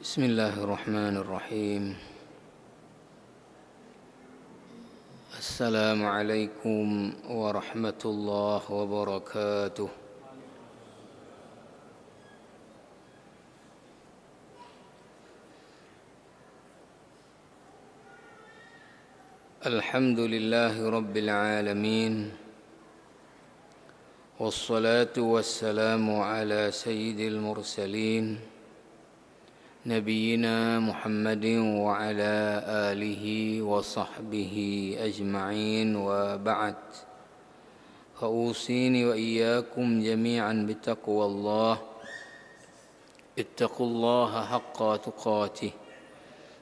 بسم الله الرحمن الرحيم. السلام عليكم ورحمة الله وبركاته. الحمد لله رب العالمين، والصلاة والسلام على سيد المرسلين نبينا محمد وعلى آله وصحبه أجمعين، وبعد، فأوصيني وإياكم جميعا بتقوى الله. اتقوا الله حق تقاته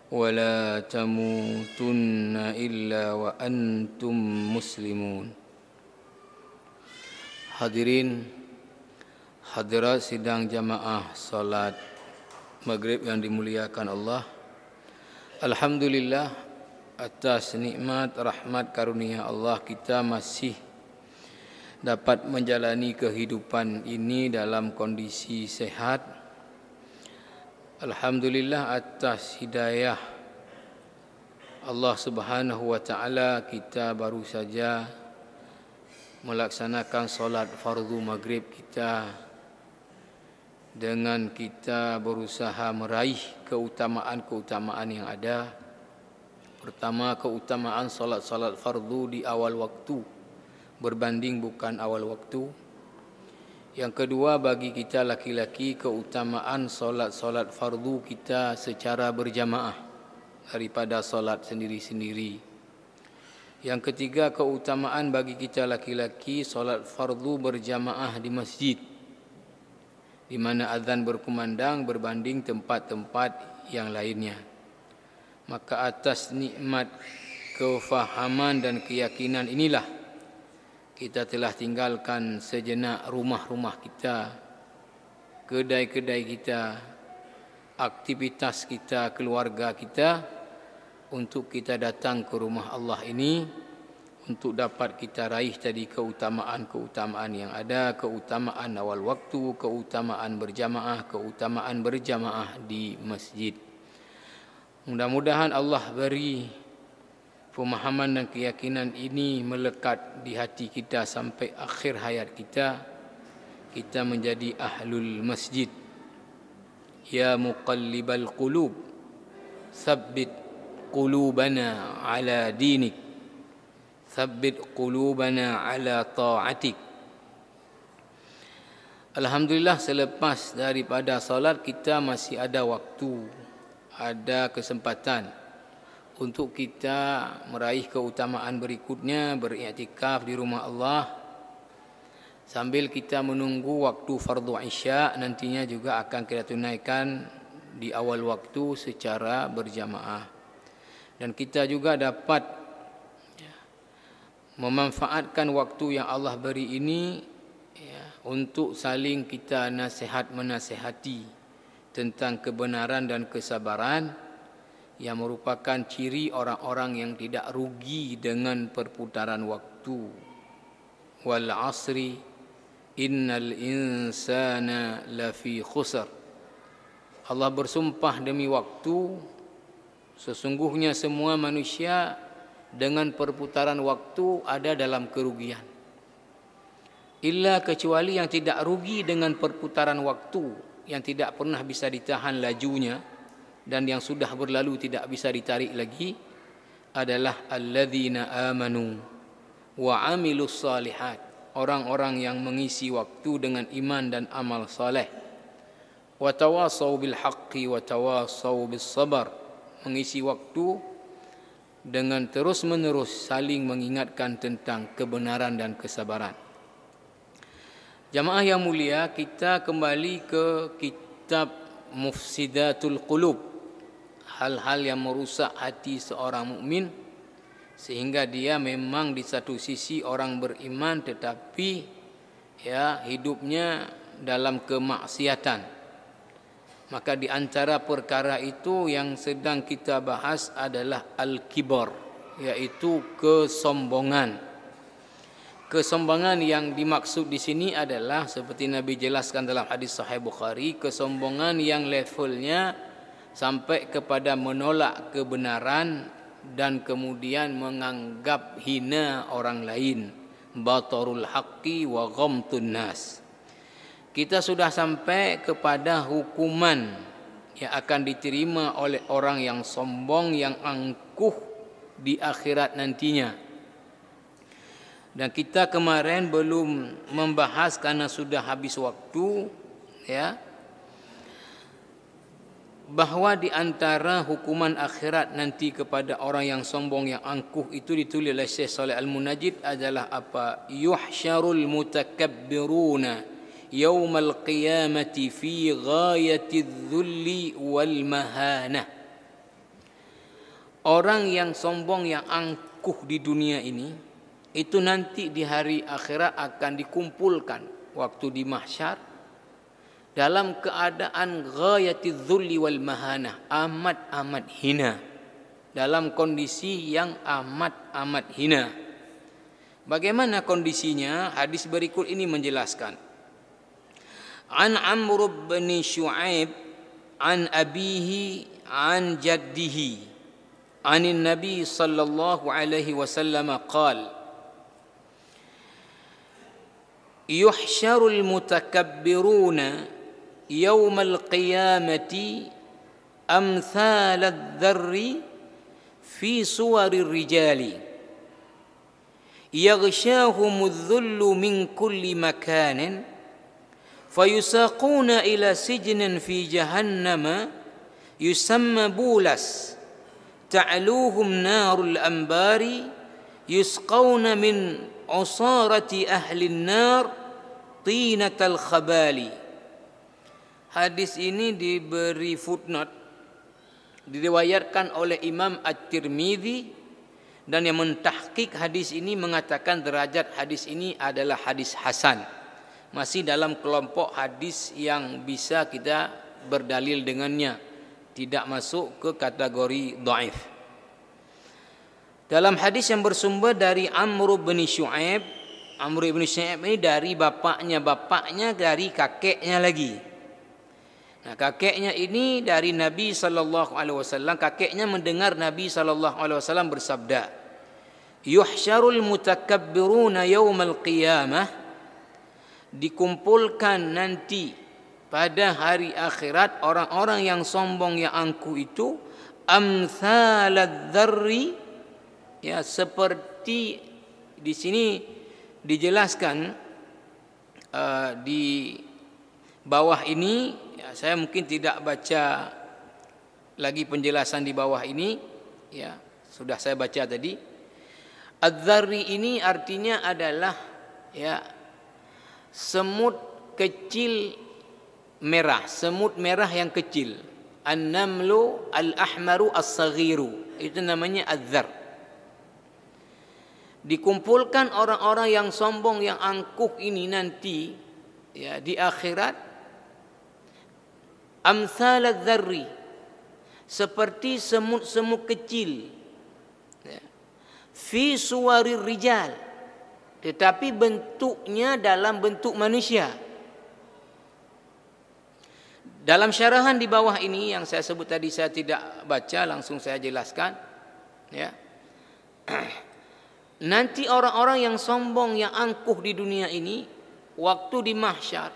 ولا تموتن إلا وأنتم مسلمون. Hadirin hadirat sidang jamaah salat Maghrib yang dimuliakan Allah, alhamdulillah atas nikmat rahmat karunia Allah kita masih dapat menjalani kehidupan ini dalam kondisi sehat. Alhamdulillah atas hidayah Allah Subhanahu wa taala kita baru saja melaksanakan solat fardu maghrib kita dengan kita berusaha meraih keutamaan-keutamaan yang ada. Pertama, keutamaan solat-solat fardu di awal waktu berbanding bukan awal waktu. Yang kedua, bagi kita laki-laki, keutamaan solat-solat fardu kita secara berjamaah daripada solat sendiri-sendiri. Yang ketiga, keutamaan bagi kita laki-laki solat fardu berjamaah di masjid, di mana azan berkumandang berbanding tempat-tempat yang lainnya. Maka atas nikmat kefahaman dan keyakinan inilah kita telah tinggalkan sejenak rumah-rumah kita, kedai-kedai kita, aktivitas kita, keluarga kita, untuk kita datang ke rumah Allah ini untuk dapat kita raih tadi keutamaan-keutamaan yang ada, keutamaan awal waktu, keutamaan berjamaah di masjid. Mudah-mudahan Allah beri pemahaman dan keyakinan ini melekat di hati kita sampai akhir hayat kita. Kita menjadi ahlul masjid. Ya muqallibal qulub, tsabbit qulubana ala dinik, tsabbit qulubana ala ta'atik. Alhamdulillah, selepas daripada salat kita masih ada waktu, ada kesempatan untuk kita meraih keutamaan berikutnya, beriktikaf di rumah Allah sambil kita menunggu waktu fardu isya. Nantinya juga akan kita tunaikan di awal waktu secara berjamaah, dan kita juga dapat memanfaatkan waktu yang Allah beri ini untuk saling kita menasihati tentang kebenaran dan kesabaran yang merupakan ciri orang-orang yang tidak rugi dengan perputaran waktu. Wal asri innal insana lafi khusr. Allah bersumpah demi waktu, sesungguhnya semua manusia dengan perputaran waktu ada dalam kerugian. Illa, kecuali yang tidak rugi dengan perputaran waktu, yang tidak pernah bisa ditahan lajunya dan yang sudah berlalu tidak bisa ditarik lagi, adalah alladzina amanu wa amilus salihat, orang-orang yang mengisi waktu dengan iman dan amal saleh. Wa tawassaw bil haqqi wa tawassaw bis sabar, mengisi waktu dengan terus-menerus saling mengingatkan tentang kebenaran dan kesabaran. Jamaah yang mulia, kita kembali ke kitab Mufsidatul Qulub, hal-hal yang merusak hati seorang mukmin sehingga dia memang di satu sisi orang beriman tetapi hidupnya dalam kemaksiatan. Maka di antara perkara itu yang sedang kita bahas adalah al-kibar, yaitu kesombongan. Kesombongan yang dimaksud di sini adalah seperti Nabi jelaskan dalam hadis Sahih Bukhari, kesombongan yang levelnya sampai kepada menolak kebenaran dan kemudian menganggap hina orang lain. Batarul haqqi wa ghamtun nas. Kita sudah sampai kepada hukuman yang akan diterima oleh orang yang sombong, yang angkuh di akhirat nantinya. Dan kita kemarin belum membahas karena sudah habis waktu, ya, bahwa di antara hukuman akhirat nanti kepada orang yang sombong, yang angkuh itu ditulis oleh Syekh Shalih Al-Munajjid adalah apa? Yuhsyarul mutakabbiruna yaumal qiyamati fi ghayati dhulli wal mahanah. Orang yang sombong, yang angkuh di dunia ini, itu nanti di hari akhirat akan dikumpulkan waktu di mahsyar dalam keadaan ghayatiz zulli wal mahanah, amat hina, dalam kondisi yang amat hina. Bagaimana kondisinya? Hadis berikut ini menjelaskan. An Amr bin Shu'aib an abihi an jaddihi anin Nabi sallallahu alaihi wasallam qala yuhsyarul mutakabbiruna يوم القيامة أمثال الذر في صور الرجال يغشاهم الذل من كل مكان فيساقون إلى سجن في جهنم يسمى بولس تعلوهم نار الأنبار يسقون من عصارة أهل النار طينة الخبال. Hadis ini diberi footnote, diriwayatkan oleh Imam At-Tirmidzi, dan yang mentahqiq hadis ini mengatakan derajat hadis ini adalah hadis hasan. Masih dalam kelompok hadis yang bisa kita berdalil dengannya, tidak masuk ke kategori dhaif. Dalam hadis yang bersumber dari Amr bin Shu'aib, Amr bin Shu'aib ini dari bapaknya dari kakeknya lagi. Nah, kakeknya ini dari Nabi sallallahu alaihi wasallam, kakeknya mendengar Nabi sallallahu alaihi wasallam bersabda, "Yuhsyarul mutakabbiruna yaumal qiyamah", dikumpulkan nanti pada hari akhirat orang-orang yang sombong, yang angkuh itu, amsalad dzarri, ya, seperti di sini dijelaskan di bawah ini. Ya, saya mungkin tidak baca lagi penjelasan di bawah ini, ya, sudah saya baca tadi. Adz-dzarri ini artinya adalah, ya, semut kecil merah, semut merah yang kecil. An-namlu al-ahmaru as-saghiru, itu namanya adz-dzar. Dikumpulkan orang-orang yang sombong, yang angkuh ini nanti, ya, di akhirat, amsal adz-dzarri, seperti semut-semut kecil, ya, fi suwarir rijal, tetapi bentuknya dalam bentuk manusia. Dalam syarahan di bawah ini yang saya sebut tadi, saya tidak baca, langsung saya jelaskan, ya. Nanti orang-orang yang sombong, yang angkuh di dunia ini, waktu di mahsyar,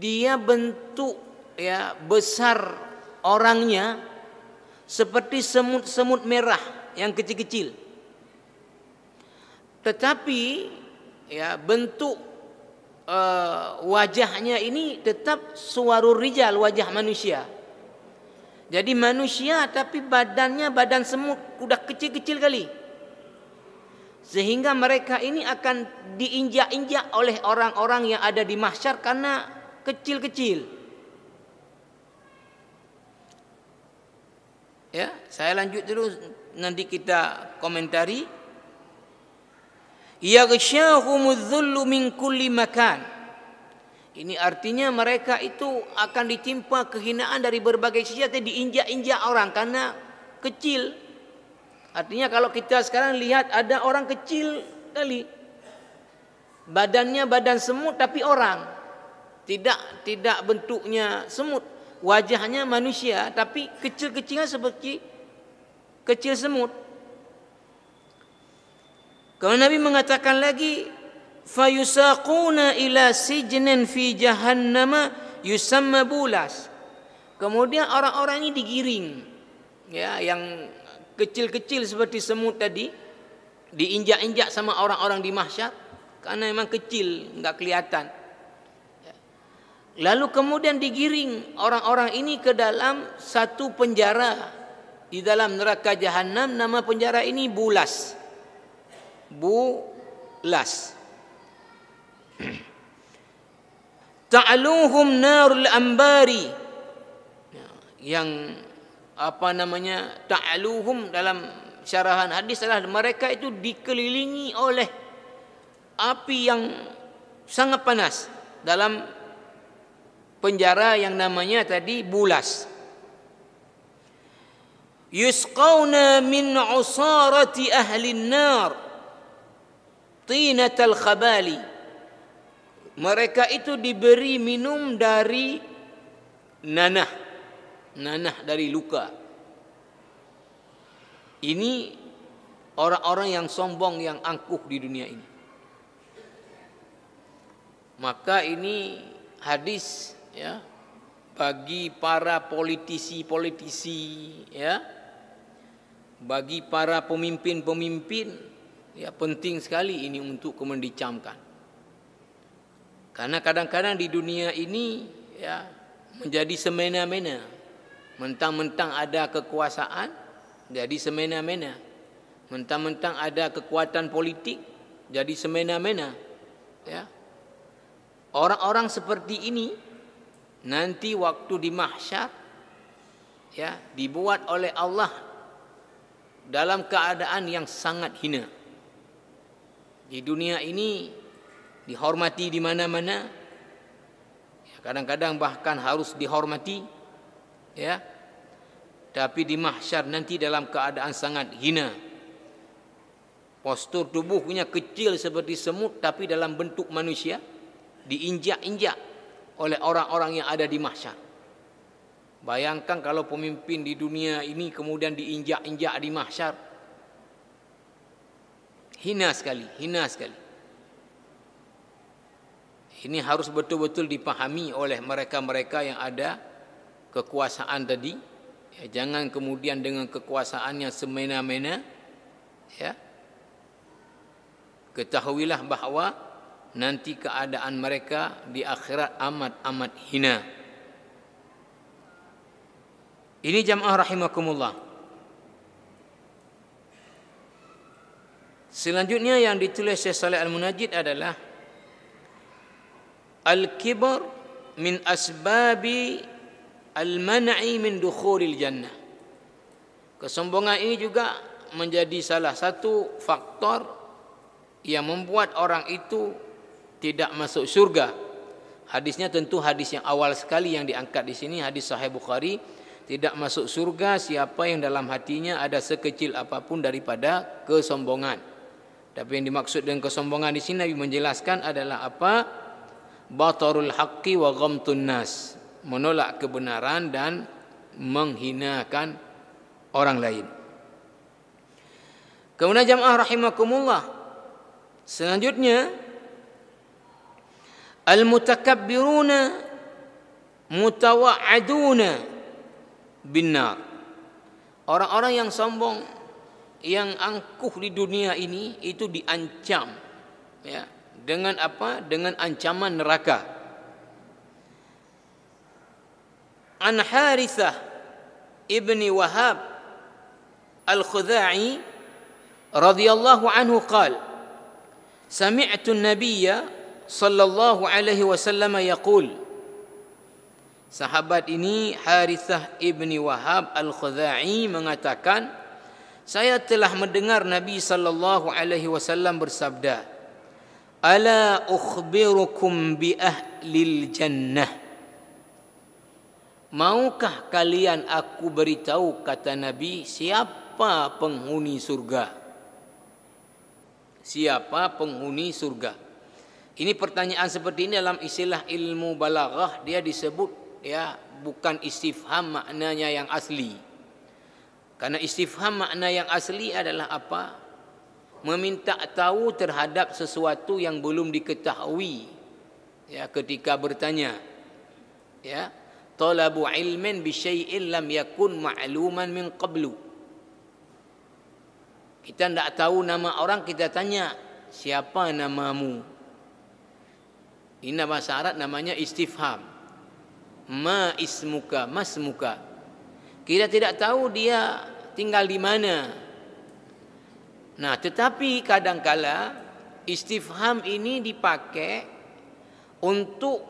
dia bentuk, ya, besar orangnya seperti semut-semut merah yang kecil-kecil. Tetapi, ya, bentuk wajahnya ini tetap suwarur rijal, wajah manusia. Jadi manusia tapi badannya badan semut, udah kecil-kecil kali. Sehingga mereka ini akan diinjak-injak oleh orang-orang yang ada di mahsyar karena kecil-kecil. Ya, saya lanjut dulu, nanti kita komentari. Yaghsyahumudz dzullu min kulli makan. Ini artinya mereka itu akan ditimpa kehinaan dari berbagai sisi, diinjak-injak orang karena kecil. Artinya kalau kita sekarang lihat ada orang kecil kali, badannya badan semut tapi orang, tidak bentuknya semut, wajahnya manusia tapi kecil-kecilnya seperti kecil semut. Kalau Nabi mengatakan lagi, fayusaquna ila sijnin fi jahannama yusamma bulas. Kemudian orang-orang ini digiring, ya, yang kecil-kecil seperti semut tadi, diinjak-injak sama orang-orang di mahsyar karena memang kecil, enggak kelihatan. Lalu kemudian digiring orang-orang ini ke dalam satu penjara di dalam neraka jahanam. Nama penjara ini Bulas. Bulas. Ta'aluhum narul ambari. Yang ta'aluhum dalam syarahan hadis adalah mereka itu dikelilingi oleh api yang sangat panas dalam penjara yang namanya tadi Bulas. Yusqawna min usarati ahli an-nar tinatal khabali. Mereka itu diberi minum dari nanah dari luka. Ini orang-orang yang sombong, yang angkuh di dunia ini. Maka ini hadis, ya, bagi para politisi, ya, bagi para pemimpin, ya, penting sekali ini untuk kemudian dicamkan. Karena kadang-kadang di dunia ini, ya, menjadi semena-mena. Mentang-mentang ada kekuasaan, jadi semena-mena. Mentang-mentang ada kekuatan politik, jadi semena-mena. Ya. Orang-orang seperti ini nanti waktu di mahsyar, ya, dibuat oleh Allah dalam keadaan yang sangat hina. Di dunia ini dihormati di mana-mana, ya, kadang-kadang bahkan harus dihormati, ya, tapi di mahsyar nanti dalam keadaan sangat hina. Postur tubuhnya kecil seperti semut tapi dalam bentuk manusia, diinjak-injak oleh orang-orang yang ada di mahsyar. Bayangkan kalau pemimpin di dunia ini kemudian diinjak-injak di mahsyar. Hina sekali. Ini harus betul-betul dipahami oleh mereka-mereka yang ada kekuasaan tadi. Ya, jangan kemudian dengan kekuasaan yang semena-mena, ya. Ketahuilah bahwa nanti keadaan mereka di akhirat amat hina. Ini jamaah rahimakumullah. Selanjutnya yang ditulis Syekh Shalih Al-Munajjid adalah al-kibar min asbabi al-man'i min dukhulil jannah. Kesombongan ini juga menjadi salah satu faktor yang membuat orang itu tidak masuk surga. Hadisnya tentu hadis yang awal sekali yang diangkat di sini, hadis Sahih Bukhari, tidak masuk surga siapa yang dalam hatinya ada sekecil apapun daripada kesombongan. Tapi yang dimaksud dengan kesombongan di sini Nabi menjelaskan adalah apa? Batarul haqqi wa ghamtun nas, menolak kebenaran dan menghinakan orang lain. Kemudian jamaah rahimakumullah, selanjutnya al-mutakabbiruna mutawa'aduna binnar. Orang-orang yang sombong, yang angkuh di dunia ini itu diancam, ya, dengan apa? Dengan ancaman neraka. An Harithah ibni Wahab al-Khudha'i radhiyallahu anhu qala sami'tu an-nabiyya sallallahu alaihi wasallam yaqul. Sahabat ini Harithah ibni Wahab al-Khudha'i mengatakan, saya telah mendengar Nabi sallallahu alaihi wasallam bersabda, ala ukhbirukum bi ahlil jannah. Maukah kalian aku beritahu, kata Nabi, siapa penghuni surga? Siapa penghuni surga? Ini pertanyaan seperti ini dalam istilah ilmu balaghah dia disebut ya bukan istifham maknanya yang asli. Karena istifham makna yang asli adalah apa? Meminta tahu terhadap sesuatu yang belum diketahui. Ya, ketika bertanya. Ya, talabu ilmin bi syai'in lam yakun ma'luman min qablu. Kita tidak tahu nama orang, kita tanya, siapa namamu? Ini bahasa Arab namanya istifham. Ma ismuka, masmuka. Kita tidak tahu dia tinggal di mana. Nah, tetapi kadangkala istifham ini dipakai untuk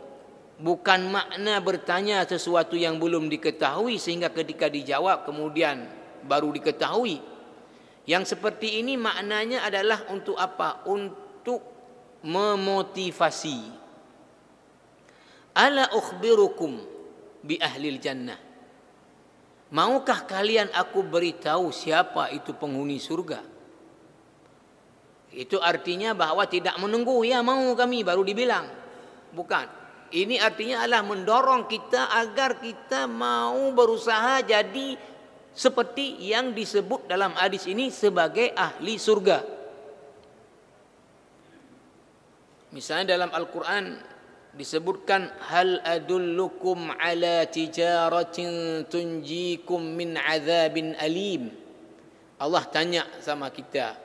bukan makna bertanya sesuatu yang belum diketahui sehingga ketika dijawab kemudian baru diketahui. Yang seperti ini maknanya adalah untuk apa? Untuk memotivasi. Ala ukhbirukum bi ahlil jannah. Maukah kalian aku beritahu siapa itu penghuni surga? Itu artinya bahwa tidak menunggu, ya mau kami baru dibilang. Bukan. Ini artinya adalah mendorong kita agar kita mau berusaha jadi seperti yang disebut dalam hadis ini sebagai ahli surga. Misalnya dalam Al-Quran disebutkan hal adullukum ala tijaratin tunjikum min azabin alim. Allah tanya sama kita,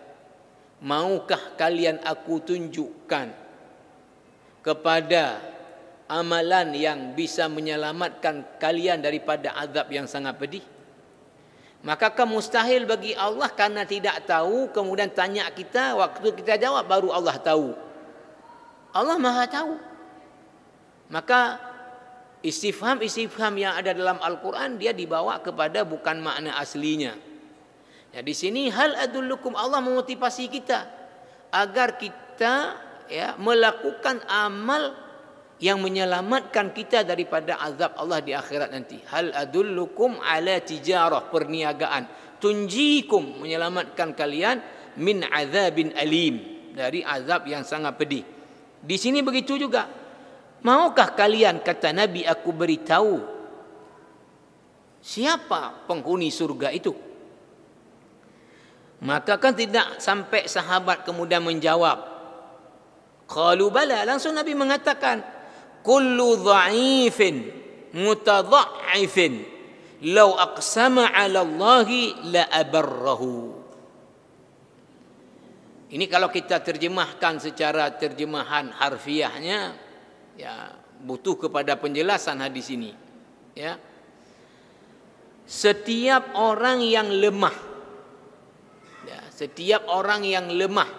maukah kalian aku tunjukkan kepada amalan yang bisa menyelamatkan kalian daripada azab yang sangat pedih? Maka mustahil bagi Allah karena tidak tahu kemudian tanya kita, waktu kita jawab baru Allah tahu. Allah Maha tahu. Maka istifham yang ada dalam Al-Quran dia dibawa kepada bukan makna aslinya. Ya, di sini hal adullukum, Allah memotivasi kita agar kita ya melakukan amal yang menyelamatkan kita daripada azab Allah di akhirat nanti. Hal adullukum ala tijarah, perniagaan, tunjikum, menyelamatkan kalian min azabin alim, dari azab yang sangat pedih. Di sini begitu juga. Maukah kalian, kata Nabi, aku beritahu siapa penghuni surga itu? Maka kan tidak sampai sahabat kemudian menjawab. Qalu bala, langsung Nabi mengatakan, kullu dha'ifin mutadha'ifin law aqsama 'ala Allahi la abarrahu. Ini kalau kita terjemahkan secara terjemahan harfiahnya, ya butuh kepada penjelasan hadis ini. Ya, setiap orang yang lemah, ya, setiap orang yang lemah,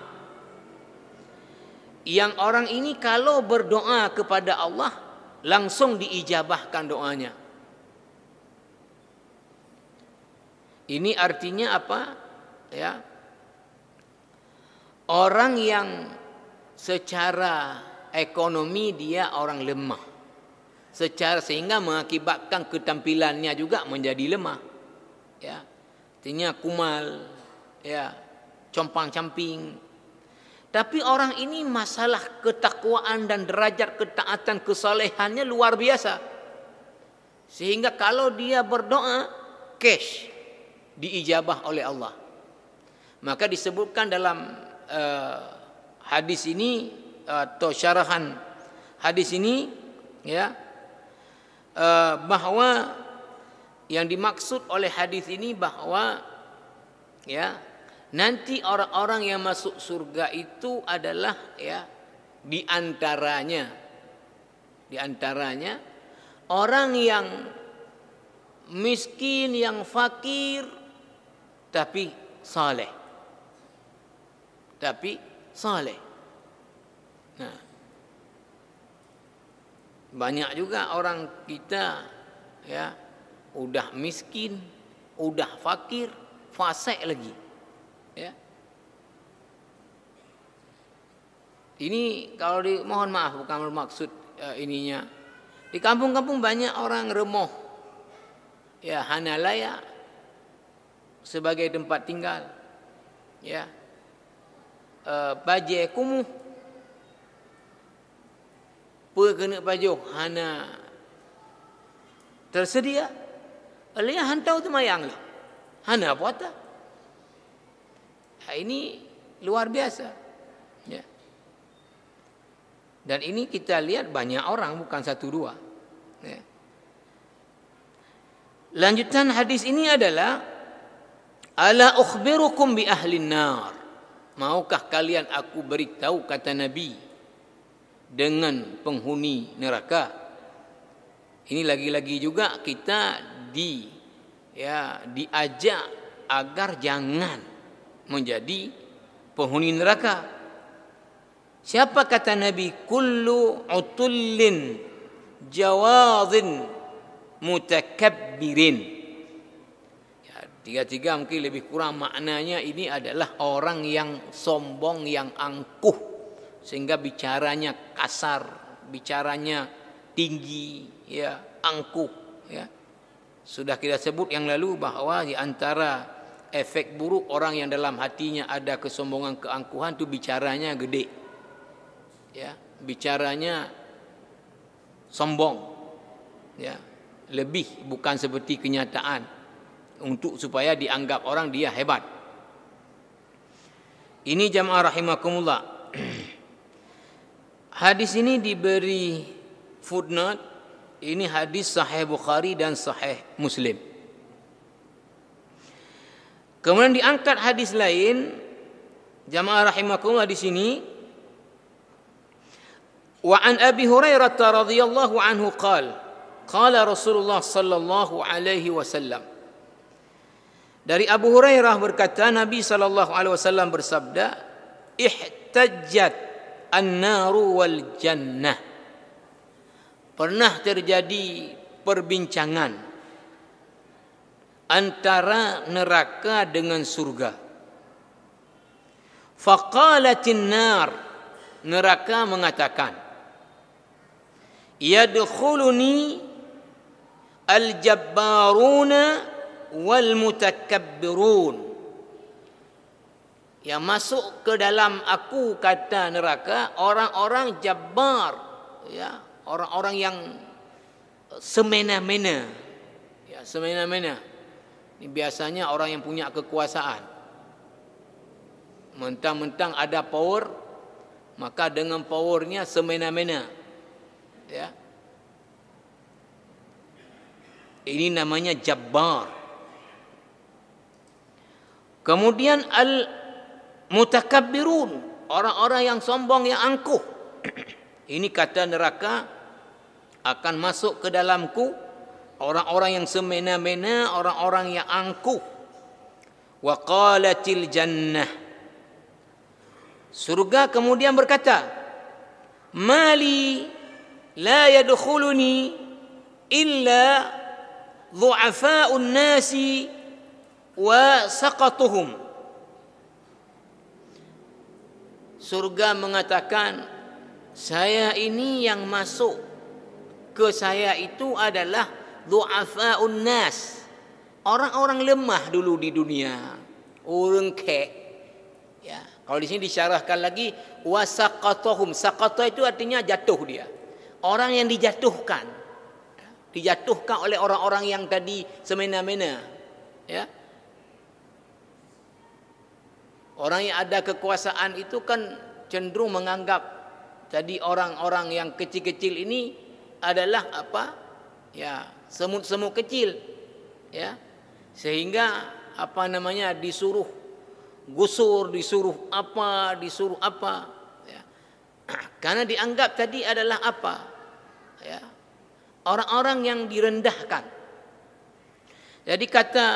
yang orang ini kalau berdoa kepada Allah langsung diijabahkan doanya. Ini artinya apa? Ya, orang yang secara ekonomi dia orang lemah, sehingga mengakibatkan ketampilannya juga menjadi lemah. Ya, artinya kumal, ya, compang-camping. Tapi orang ini masalah ketakwaan dan derajat ketaatan kesalehannya luar biasa, sehingga kalau dia berdoa cash diijabah oleh Allah. Maka disebutkan dalam hadis ini atau syarahan hadis ini, ya, bahwa yang dimaksud oleh hadis ini bahwa ya nanti orang-orang yang masuk surga itu adalah ya di antaranya orang yang miskin, yang fakir tapi saleh. Nah, banyak juga orang kita ya udah miskin, udah fakir, fasik lagi. Ya. Ini kalau mohon maaf bukan bermaksud ininya. Di kampung-kampung banyak orang remoh. Ya, hanalaya sebagai tempat tinggal. Ya. Baje kumuh. Kena pajuh hana tersedia. Oleh hantau tu mayang lah. Hana apa tak? Ini luar biasa. Ya. Dan ini kita lihat banyak orang, bukan satu dua. Ya. Lanjutan hadis ini adalah, ala ukhbirukum bi ahlin nar. Maukah kalian aku beritahu, kata Nabi, dengan penghuni neraka? Ini lagi-lagi juga kita diajak agar jangan menjadi penghuni neraka. Siapa kata Nabi? Kullu utullin jawadhin mutakabbirin. Ya, tiga-tiga mungkin lebih kurang maknanya ini adalah orang yang sombong, yang angkuh, sehingga bicaranya kasar, bicaranya tinggi, ya, angkuh, ya. Sudah kita sebut yang lalu bahwa di antara efek buruk orang yang dalam hatinya ada kesombongan, keangkuhan, itu bicaranya gede. Ya, bicaranya sombong. Ya, lebih bukan seperti kenyataan untuk supaya dianggap orang dia hebat. Ini jamaah rahimakumullah. Hadis ini diberi footnote. Ini hadis Sahih Bukhari dan Sahih Muslim. Kemudian diangkat hadis lain, jamaah rahimakumullah, di sini, wa an Abi Hurairah radhiyallahu anhu qala Rasulullah sallallahu alaihi wasallam. Dari Abu Hurairah berkata, Nabi sallallahu alaihi wasallam bersabda, ihtajjat an-naru wal jannah. Pernah terjadi perbincangan antara neraka dengan surga. Faqalatin nar, neraka mengatakan, yadkhuluni al-jabbaruna wal mutakabbirun. Yang masuk ke dalam aku, kata neraka, orang-orang jabbar, ya, orang-orang yang semena-mena. Ya, semena-mena. Ini biasanya orang yang punya kekuasaan. Mentang-mentang ada power, maka dengan powernya semena-mena. Ya. Ini namanya jabbar. Kemudian al-mutakabbirun, orang-orang yang sombong, yang angkuh. Ini kata neraka, akan masuk ke dalamku orang-orang yang semena-mena, orang-orang yang angkuh. Wa qalatil jannah, surga kemudian berkata, mali la yadkhuluni illa dhu'afa'un nasi wa saqatuhum. Surga mengatakan, saya ini yang masuk ke saya itu adalah dhu'afa'un nas, orang-orang lemah dulu di dunia, orang kek. Ya, kalau di sini disyarahkan lagi, wasaqatuhum. Saqata itu artinya jatuh dia. Orang yang dijatuhkan. Dijatuhkan oleh orang-orang yang tadi semena-mena. Ya. Orang yang ada kekuasaan itu kan cenderung menganggap tadi orang-orang yang kecil-kecil ini adalah apa? Ya, semut-semut kecil. Ya. Sehingga apa namanya, disuruh gusur, disuruh apa. Ya. Karena dianggap tadi adalah apa? Ya. Orang-orang yang direndahkan. Jadi kata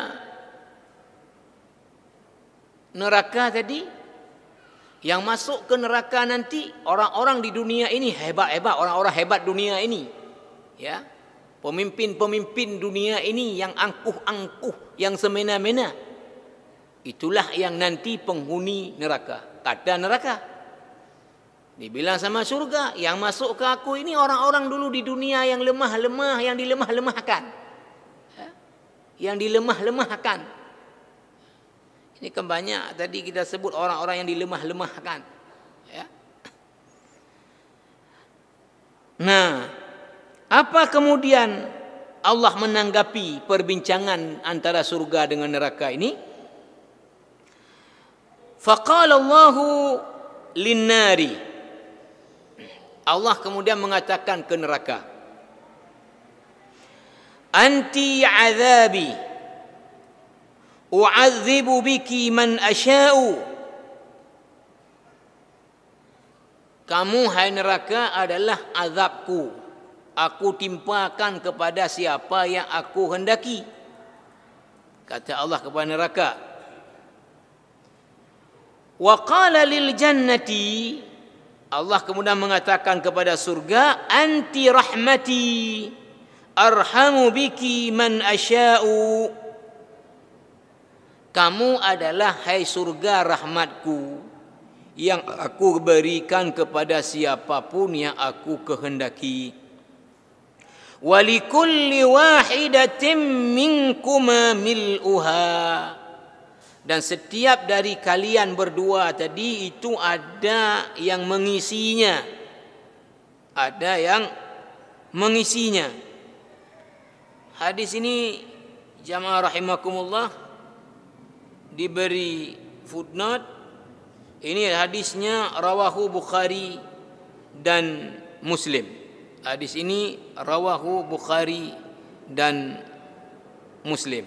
neraka tadi, yang masuk ke neraka nanti orang-orang di dunia ini hebat-hebat, orang-orang hebat dunia ini. Ya. Pemimpin-pemimpin dunia ini yang angkuh-angkuh, yang semena-mena. Itulah yang nanti penghuni neraka. Kata neraka. Dibilang sama surga, yang masuk ke aku ini orang-orang dulu di dunia yang lemah-lemah, yang dilemah-lemahkan. Ya. Yang dilemah-lemahkan. Ini kan banyak tadi kita sebut orang-orang yang dilemah-lemahkan. Ya. Nah, apa kemudian Allah menanggapi perbincangan antara surga dengan neraka ini, faqala Allahu lin-nari, Allah kemudian mengatakan ke neraka, anti azabi u'adzibu biki man asya'u. Kamu hai neraka adalah azabku, aku timpakan kepada siapa yang aku hendaki. Kata Allah kepada neraka. Wa qala lil jannati, Allah kemudian mengatakan kepada surga, anti rahmati arhamu biki man asya'u. Kamu adalah hai surga rahmatku yang aku berikan kepada siapapun yang aku kehendaki. Walikulli wahidatin minkuma mil'uha. Dan setiap dari kalian berdua tadi itu ada yang mengisinya. Ada yang mengisinya. Hadis ini jamaah rahimakumullah diberi footnote. Ini hadisnya rawahu Bukhari dan Muslim. Hadis ini rawahu Bukhari dan Muslim.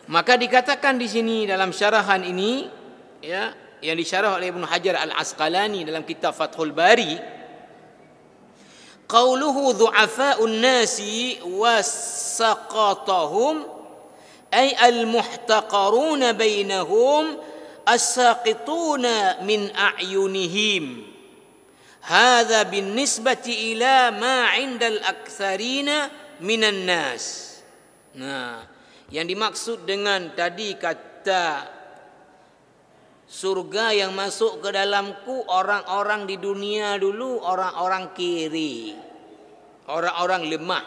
Maka dikatakan di sini dalam syarahan ini, ya, yang disyarah oleh Ibnu Hajar Al-Asqalani dalam kitab Fathul Bari, qauluhu du'afa'un nasi wasaqatahum ay al-muhtaqaruna bainahum as-saqituna min a'yunihim. Hadza binisbati ila ma 'indal aktsarina minan nas. Nah, yang dimaksud dengan tadi kata surga yang masuk ke dalamku orang-orang di dunia dulu, orang-orang kiri, orang-orang lemah.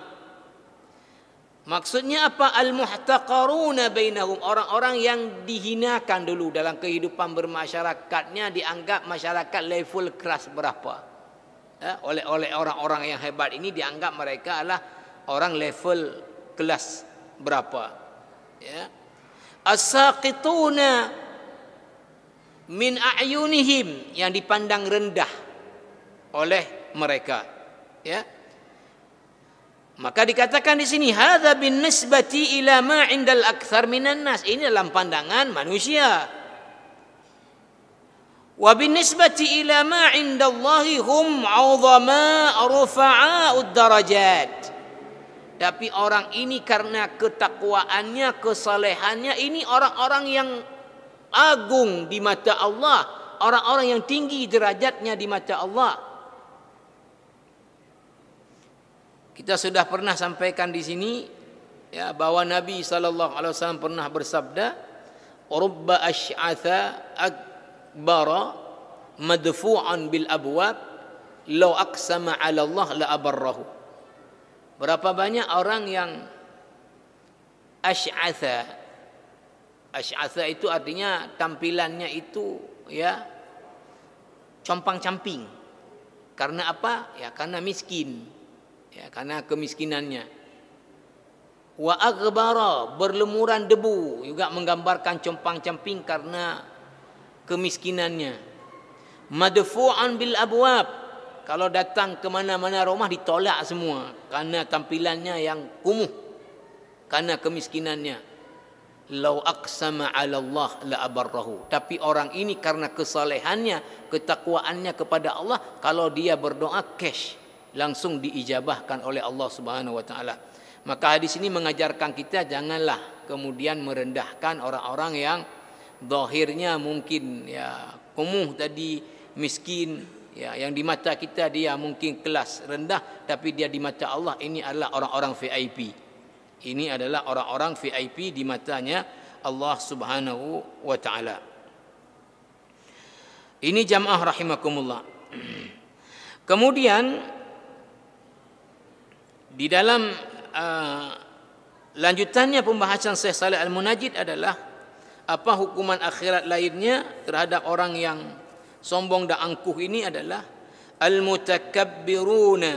Maksudnya apa? Al-muhtaqaruna bainahum, orang-orang yang dihinakan dulu dalam kehidupan bermasyarakatnya, dianggap masyarakat level kelas berapa. Ya, oleh orang-orang yang hebat ini dianggap mereka adalah orang level kelas berapa. Ya. As-saqituna min a'yunihim, yang dipandang rendah oleh mereka. Ya. Maka dikatakan di sini hadza bin nisbati ila ma 'indal aktsar minan nas, ini dalam pandangan manusia. Wa bin nisbati ila ma 'indallahi hum 'uzama rufa'a'ud darajat. Tapi orang ini karena ketakwaannya, kesalehannya, ini orang-orang yang agung di mata Allah, orang-orang yang tinggi derajatnya di mata Allah. Kita sudah pernah sampaikan di sini, ya, bahwa Nabi SAW pernah bersabda, rubba asy'atha akbara madfu'an bil abwab law aqsama 'ala Allah la abarrahu. Berapa banyak orang yang asy'atha. Asy'atha itu artinya tampilannya itu, ya, compang-camping. Karena apa? Ya karena miskin. Ya, karena kemiskinannya. Wa aghbara, berlemuran debu, juga menggambarkan compang-camping karena kemiskinannya. Madfu'an bil abwab, kalau datang ke mana-mana rumah ditolak semua karena tampilannya yang kumuh, karena kemiskinannya. Lau aqsama 'ala Allah la abarrahu. Tapi orang ini karena kesalehannya, ketakwaannya kepada Allah, kalau dia berdoa cash langsung diijabahkan oleh Allah Subhanahu wa taala. Maka hadis ini mengajarkan kita janganlah kemudian merendahkan orang-orang yang zahirnya mungkin ya kumuh tadi, miskin, ya, yang di mata kita dia mungkin kelas rendah, tapi dia di mata Allah ini adalah orang-orang VIP. Ini adalah orang-orang VIP di matanya Allah Subhanahu wa taala. Ini jamaah rahimakumullah. Kemudian di dalam lanjutannya pembahasan Syekh Shalih Al-Munajjid adalah apa hukuman akhirat lainnya terhadap orang yang sombong dan angkuh ini adalah al-mutakabbiruna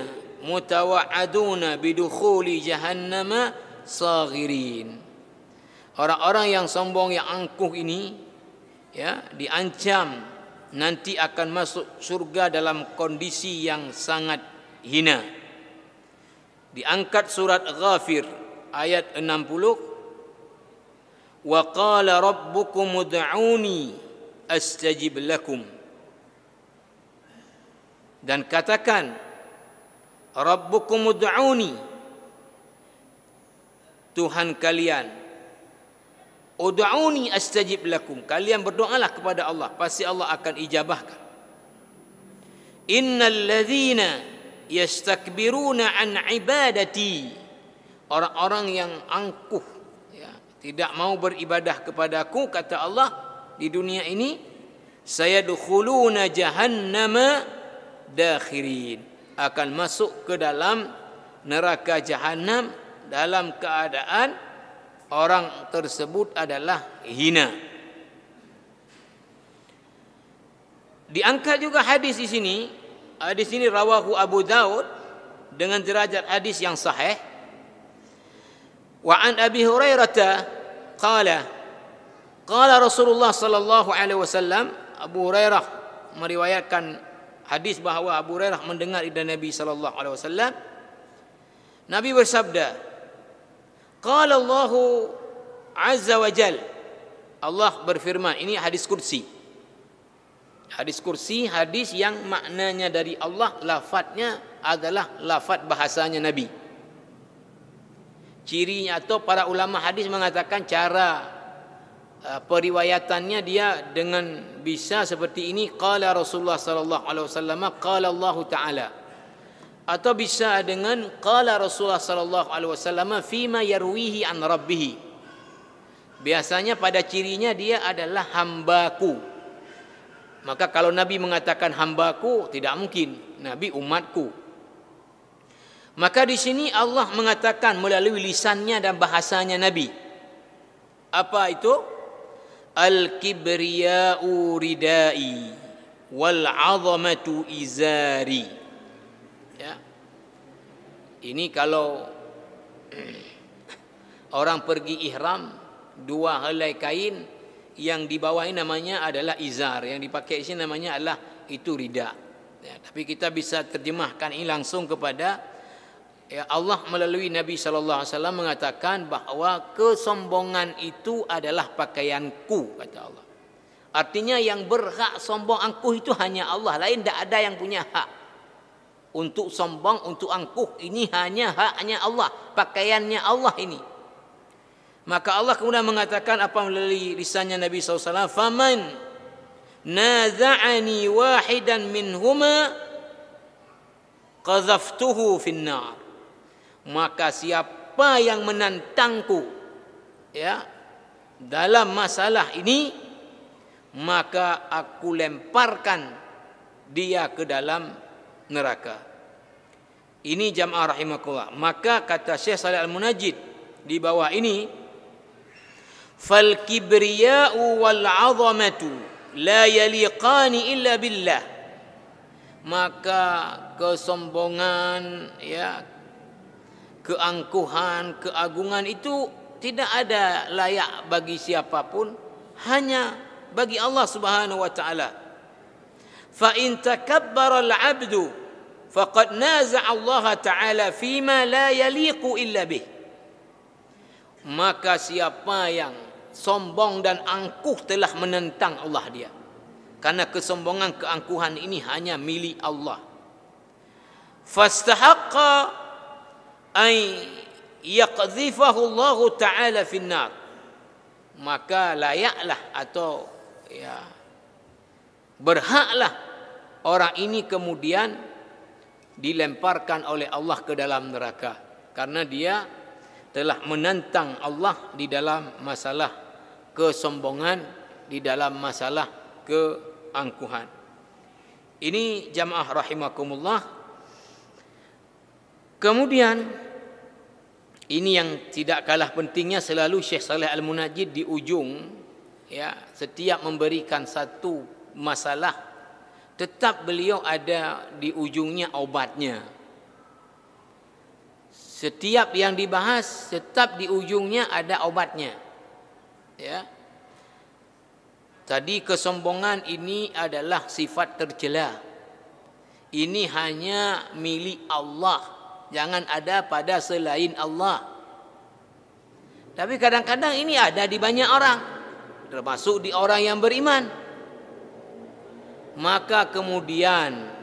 mutawa'aduna bidukhuli jahannama saghirin. Orang-orang yang sombong, yang angkuh ini, ya, diancam nanti akan masuk surga dalam kondisi yang sangat hina. Diangkat surat Ghafir ayat 60. Wa qala rabbukum ud'uni astajib lakum. Dan katakan, rabbukum ud'uni, Tuhan kalian, ud'uni astajib lakum, kalian berdoalah kepada Allah, pasti Allah akan ijabahkan. Innal ladzina yastakbiruna an ibadati, orang-orang yang angkuh, ya, tidak mau beribadah kepadaku, kata Allah, di dunia ini, sayadkhuluna jahannama dakhirin, akan masuk ke dalam neraka jahanam dalam keadaan orang tersebut adalah hina. Diangkat juga hadis di sini. Hadis ini rawahu Abu Daud dengan derajat hadis yang sahih. Wa an Abi Hurairah qala qala Rasulullah sallallahu alaihi wasallam, Abu Hurairah meriwayatkan hadis bahawa Abu Hurairah mendengar dari Nabi sallallahu alaihi wasallam, Nabi bersabda, qala Allahu azza wa jal, Allah berfirman. Ini hadis kursi. Hadis kursi, hadis yang maknanya dari Allah, lafadznya adalah lafadz bahasanya Nabi. Cirinya atau para ulama hadis mengatakan cara periwayatannya dia dengan bisa seperti ini, qala Rasulullah sallallahu alaihi wasallam, qala Allah taala, atau bisa dengan qala Rasulullah sallallahu alaihi wasallam fima yarwihi an rabbih. Biasanya pada cirinya dia adalah hambaku. Maka kalau Nabi mengatakan hambaku, tidak mungkin Nabi umatku. Maka di sini Allah mengatakan melalui lisannya dan bahasanya Nabi. Apa itu? Al-kibriya'u ridai wal 'azamatu izari. Ya. Ini kalau orang pergi ihram, dua helai kain yang di bawah ini namanya adalah izar, yang dipakai di sini namanya adalah itu rida. Ya, tapi kita bisa terjemahkan ini langsung kepada, ya, Allah melalui Nabi sallallahu alaihi wasallam mengatakan bahawa kesombongan itu adalah pakaianku, kata Allah. Artinya yang berhak sombong angkuh itu hanya Allah, lain tidak ada yang punya hak untuk sombong, untuk angkuh. Ini hanya haknya Allah, pakaiannya Allah ini. Maka Allah kemudian mengatakan apa melalui lisannya Nabi SAW, faman naza'ani wahidan minhuma qadhaftuhu finnar, maka siapa yang menantangku, ya, dalam masalah ini, maka aku lemparkan dia ke dalam neraka. Ini jamaah rahimakumullah. Maka kata Syekh Shalih Al-Munajjid di bawah ini, fal kibriya'u wal 'azamatu la yaliqani illa billah, maka kesombongan, ya, keangkuhan, keagungan itu tidak ada layak bagi siapapun, hanya bagi Allah Subhanahu wa taala. Fa in takabbara al-'abdu faqad naza'a Allah taala fima la yaliqu illa bih, maka siapa yang sombong dan angkuh telah menentang Allah dia, karena kesombongan, keangkuhan ini hanya milik Allah. Fastahaqqa ay yaqdhifahu Allah taala finnar, maka layaklah atau, ya, berhaklah orang ini kemudian dilemparkan oleh Allah ke dalam neraka, karena dia telah menantang Allah di dalam masalah kesombongan, di dalam masalah keangkuhan. Ini jamaah rahimakumullah. Kemudian ini yang tidak kalah pentingnya, selalu Syekh Shalih Al-Munajjid di ujung, ya, setiap memberikan satu masalah tetap beliau ada di ujungnya obatnya. Setiap yang dibahas tetap di ujungnya ada obatnya. Ya. Tadi kesombongan ini adalah sifat tercela. Ini hanya milik Allah, jangan ada pada selain Allah. Tapi kadang-kadang ini ada di banyak orang, termasuk di orang yang beriman. Maka kemudian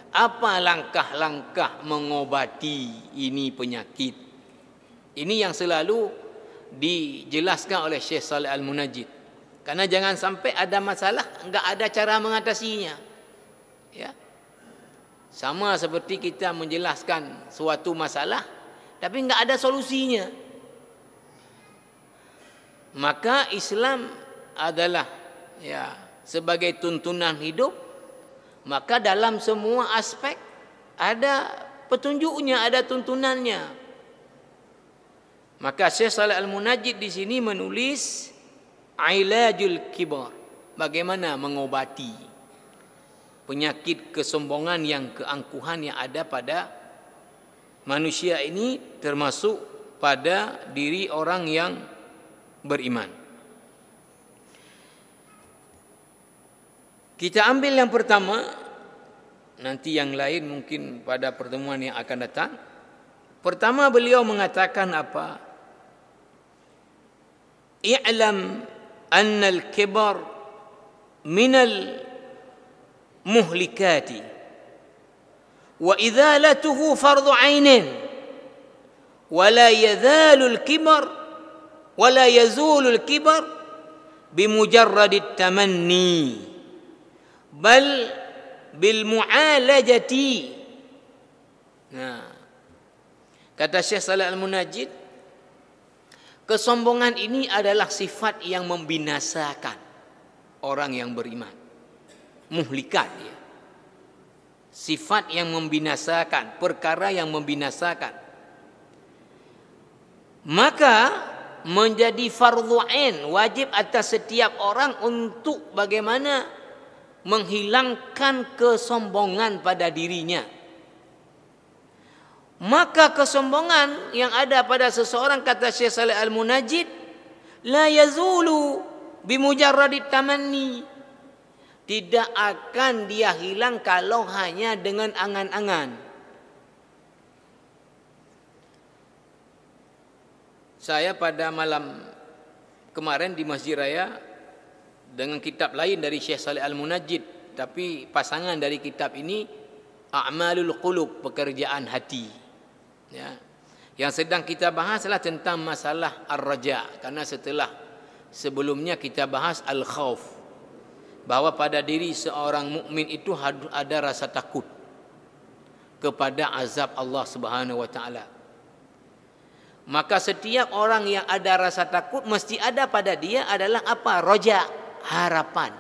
apa langkah-langkah mengobati ini penyakit? Ini yang selalu dijelaskan oleh Syekh Saleh Al-Munajjid. Karena jangan sampai ada masalah enggak ada cara mengatasinya. Ya. Sama seperti kita menjelaskan suatu masalah tapi enggak ada solusinya. Maka Islam adalah ya sebagai tuntunan hidup, maka dalam semua aspek ada petunjuknya, ada tuntunannya. Maka Syekh Shalih Al-Munajjid di sini menulis Ilajul Kibar, bagaimana mengobati penyakit kesombongan yang keangkuhan yang ada pada manusia ini, termasuk pada diri orang yang beriman. Kita ambil yang pertama, nanti yang lain mungkin pada pertemuan yang akan datang. Pertama beliau mengatakan apa? I'lam anna al-kibar minal muhlikati wa idhalatuhu fardu 'ainin wa la yazalu al-kibar wa la yazulu al-kibar bimujarradit tamanni bal bil mu'alajati. Nah, kata Syekh Shalih Al-Munajjid, kesombongan ini adalah sifat yang membinasakan orang yang beriman. Muhlikat ya. Sifat yang membinasakan, perkara yang membinasakan. Maka menjadi fardhu ain, wajib atas setiap orang untuk bagaimana menghilangkan kesombongan pada dirinya. Maka kesombongan yang ada pada seseorang, kata Syekh Shalih Al-Munajjid, la yazulu bimujarradit tamanni, tidak akan dia hilang kalau hanya dengan angan-angan. Saya pada malam kemarin di Masjid Raya dengan kitab lain dari Syekh Shalih Al-Munajjid, tapi pasangan dari kitab ini A'malul Qulub, pekerjaan hati. Ya. Yang sedang kita bahas adalah tentang masalah ar-raja, karena sebelumnya kita bahas al-khauf, bahwa pada diri seorang mukmin itu ada rasa takut kepada azab Allah Subhanahu wa taala. Maka setiap orang yang ada rasa takut mesti ada pada dia adalah apa? Raja, harapan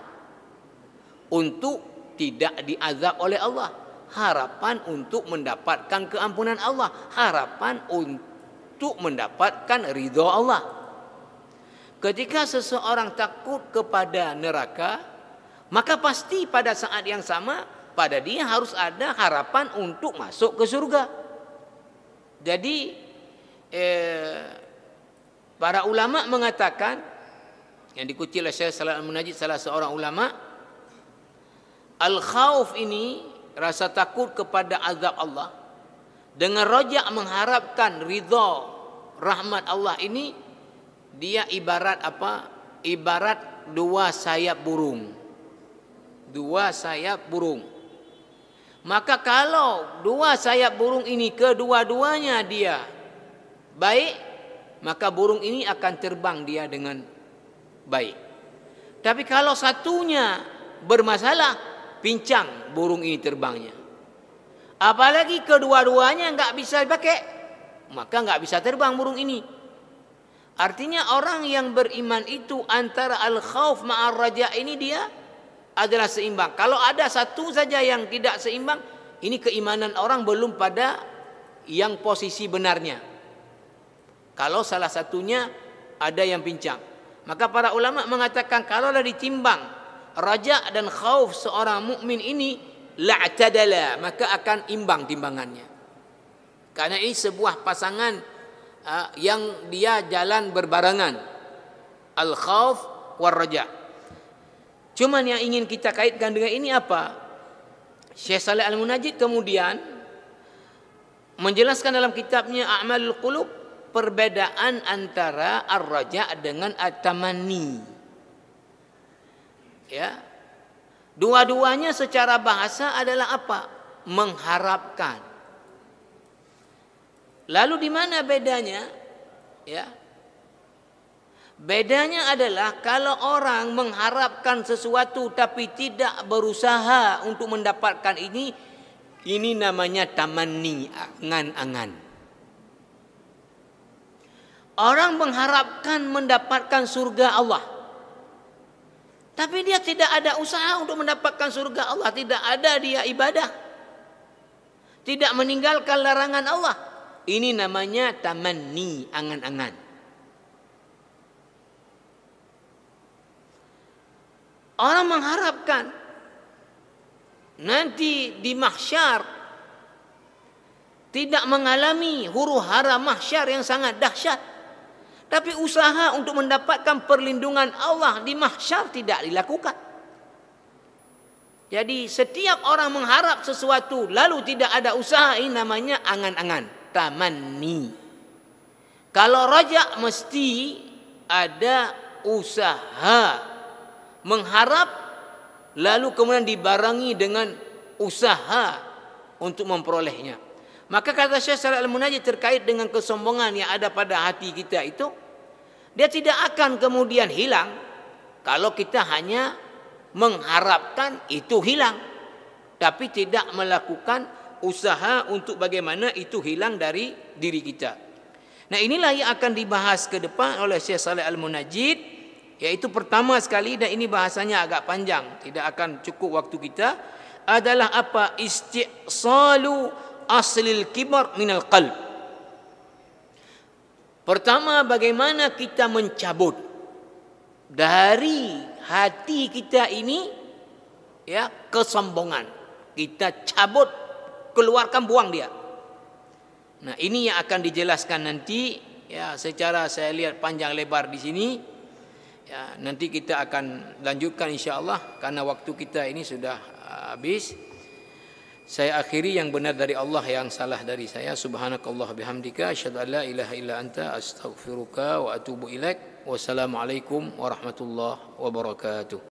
untuk tidak diazab oleh Allah, harapan untuk mendapatkan keampunan Allah, harapan untuk mendapatkan ridha Allah. Ketika seseorang takut kepada neraka, maka pasti pada saat yang sama pada dia harus ada harapan untuk masuk ke surga. Jadi para ulama mengatakan, yang dikutip oleh Syekh Shalih Al-Munajjid, salah seorang ulama, al-khauf ini, rasa takut kepada azab Allah, dengan rojak mengharapkan ridha rahmat Allah ini, dia ibarat apa? Ibarat dua sayap burung. Dua sayap burung. Maka kalau dua sayap burung ini kedua-duanya dia baik, maka burung ini akan terbang dia dengan baik. Tapi kalau satunya bermasalah, pincang burung ini terbangnya. Apalagi kedua-duanya enggak bisa dipakai, maka enggak bisa terbang burung ini. Artinya orang yang beriman itu antara al-khauf ma'ar raja ini dia adalah seimbang. Kalau ada satu saja yang tidak seimbang, ini keimanan orang belum pada yang posisi benarnya. Kalau salah satunya ada yang pincang, maka para ulama mengatakan kalau dah ditimbang raja dan khauf seorang mukmin ini, la'tadala, maka akan imbang timbangannya. Karena ini sebuah pasangan yang dia jalan berbarengan. Al-khauf war raja. Cuman yang ingin kita kaitkan dengan ini apa? Syekh Saleh Al-Munajjid kemudian menjelaskan dalam kitabnya A'malul Qulub perbedaan antara ar-raja dengan at-tamanni. Ya. Dua-duanya secara bahasa adalah apa? Mengharapkan. Lalu di mana bedanya? Ya. Bedanya adalah kalau orang mengharapkan sesuatu tapi tidak berusaha untuk mendapatkan ini namanya tamanni, angan-angan. Orang mengharapkan mendapatkan surga Allah, tapi dia tidak ada usaha untuk mendapatkan surga Allah. Tidak ada dia ibadah, tidak meninggalkan larangan Allah. Ini namanya tamanni, angan-angan. Orang mengharapkan nanti di mahsyar tidak mengalami huru-hara mahsyar yang sangat dahsyat, tapi usaha untuk mendapatkan perlindungan Allah di mahsyar tidak dilakukan. Jadi setiap orang mengharap sesuatu lalu tidak ada usaha, ini namanya angan-angan, tamanni. Kalau raja mesti ada usaha, mengharap lalu kemudian dibarengi dengan usaha untuk memperolehnya. Maka kata Syekh Saleh Al-Munajjid terkait dengan kesombongan yang ada pada hati kita itu, dia tidak akan kemudian hilang kalau kita hanya mengharapkan itu hilang, tapi tidak melakukan usaha untuk bagaimana itu hilang dari diri kita. Nah, inilah yang akan dibahas ke depan oleh Syekh Saleh Al-Munajjid, yaitu pertama sekali, dan ini bahasanya agak panjang, tidak akan cukup waktu kita, adalah apa? Isti'salu aslil kibar minal qalb. Pertama, bagaimana kita mencabut dari hati kita ini ya kesombongan. Kita cabut, keluarkan, buang dia. Nah, ini yang akan dijelaskan nanti ya, secara saya lihat panjang lebar di sini. Ya, nanti kita akan lanjutkan insyaallah karena waktu kita ini sudah habis. Saya akhiri, yang benar dari Allah, yang salah dari saya. Subhanakallah bihamdika asyhadu an la ilaha illa anta astaghfiruka wa atubu ilaik. Wassalamualaikum warahmatullahi wabarakatuh.